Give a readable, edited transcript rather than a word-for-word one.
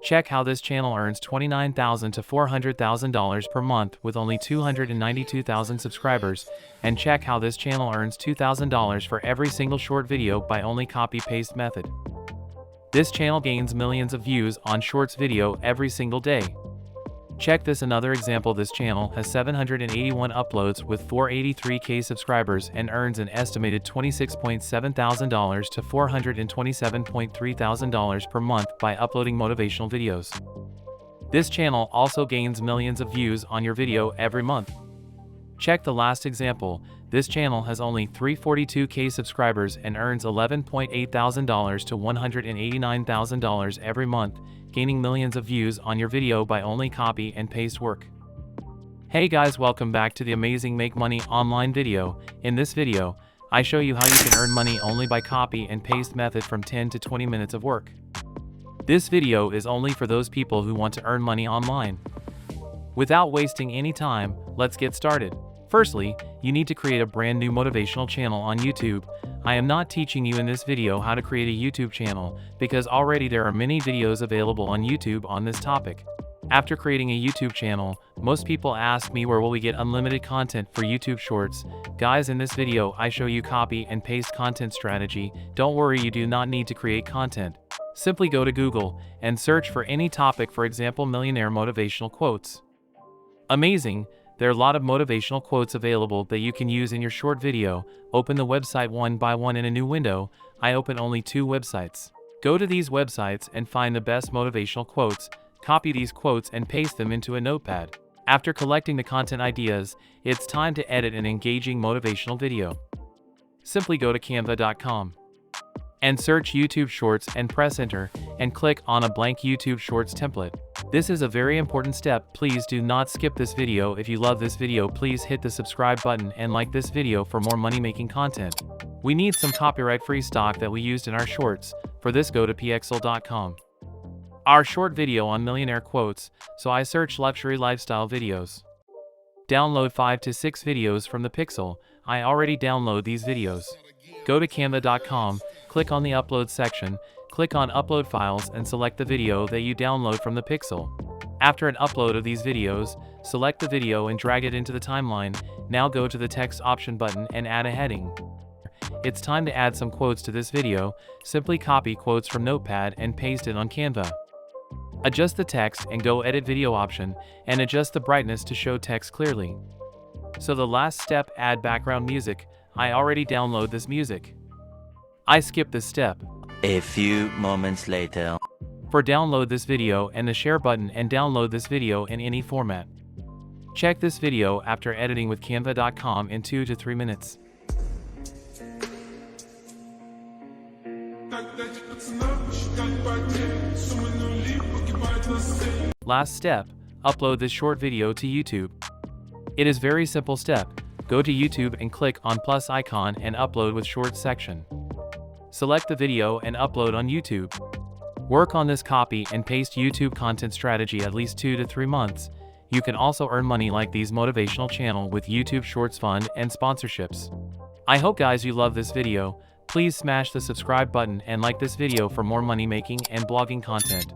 Check how this channel earns $29,000 to $400,000 per month with only 292,000 subscribers, and check how this channel earns $2,000 for every single short video by only copy-paste method. This channel gains millions of views on shorts video every single day. Check this another example. This channel has 781 uploads with 483K subscribers and earns an estimated $26.7 thousand to $427.3 thousand per month by uploading motivational videos. This channel also gains millions of views on your video every month. Check the last example. This channel has only 342K subscribers and earns $11.8 thousand to $189,000 every month, gaining millions of views on your video by only copy and paste work. Hey guys, welcome back to the amazing Make Money Online video. In this video, I show you how you can earn money only by copy and paste method from 10 to 20 minutes of work. This video is only for those people who want to earn money online. Without wasting any time, let's get started. Firstly, you need to create a brand new motivational channel on YouTube. I am not teaching you in this video how to create a YouTube channel because already there are many videos available on YouTube on this topic. After creating a YouTube channel, most people ask me where will we get unlimited content for YouTube Shorts. Guys, in this video I show you copy and paste content strategy. Don't worry, you do not need to create content. Simply go to Google and search for any topic, for example millionaire motivational quotes. Amazing! There are a lot of motivational quotes available that you can use in your short video. Open the website one by one in a new window. I open only 2 websites. Go to these websites and find the best motivational quotes. Copy these quotes and paste them into a notepad. After collecting the content ideas, it's time to edit an engaging motivational video. Simply go to canva.com and search YouTube Shorts and press enter and click on a blank YouTube Shorts template. This is a very important step. Please do not skip this video. If you love this video, please hit the subscribe button and like this video for more money-making content. We need some copyright-free stock that we used in our shorts. For this, go to pxl.com. Our short video on millionaire quotes, so I search luxury lifestyle videos. Download 5 to 6 videos from the Pixel. I already download these videos. Go to canva.com, click on the upload section, click on upload files and select the video that you download from the Pixel. After an upload of these videos, select the video and drag it into the timeline. Now go to the text option button and add a heading. It's time to add some quotes to this video. Simply copy quotes from Notepad and paste it on Canva. Adjust the text and go edit video option and adjust the brightness to show text clearly. So the last step, add background music. I already download this music. I skip this step. A few moments later. For download this video and the share button and download this video in any format. Check this video after editing with canva.com in 2 to 3 minutes. Last step, upload this short video to YouTube. It is very simple step. Go to YouTube and click on plus icon and upload with short section. Select the video and upload on YouTube. Work on this copy and paste YouTube content strategy at least 2 to 3 months. You can also earn money like these motivational channel with YouTube Shorts Fund and sponsorships. I hope guys you love this video. Please smash the subscribe button and like this video for more money making and blogging content.